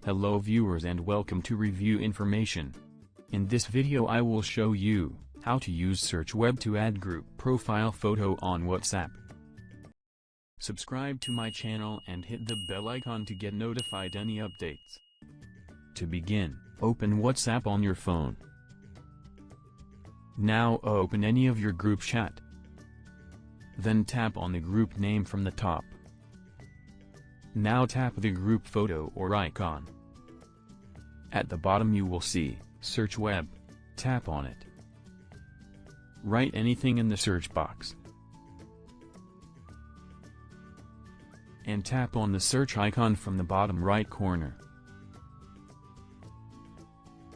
Hello viewers and welcome to Review Information. In this video I will show you how to use Search Web to add group profile photo on WhatsApp. Subscribe to my channel and hit the bell icon to get notified any updates. To begin, open WhatsApp on your phone. Now open any of your group chat. Then tap on the group name from the top. Now tap the group photo or icon. At the bottom you will see, Search Web. Tap on it. Write anything in the search box. And tap on the search icon from the bottom right corner.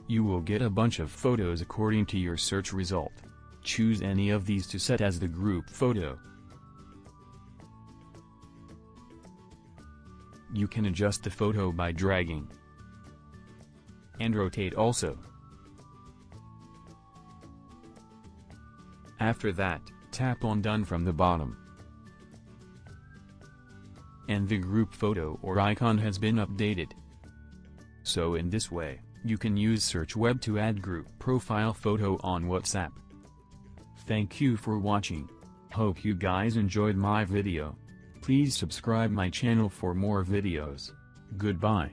You will get a bunch of photos according to your search result. Choose any of these to set as the group photo. You can adjust the photo by dragging and rotate also. After that, tap on Done from the bottom. And the group photo or icon has been updated. So in this way, you can use Search Web to add group profile photo on WhatsApp. Thank you for watching. Hope you guys enjoyed my video. Please subscribe my channel for more videos. Goodbye.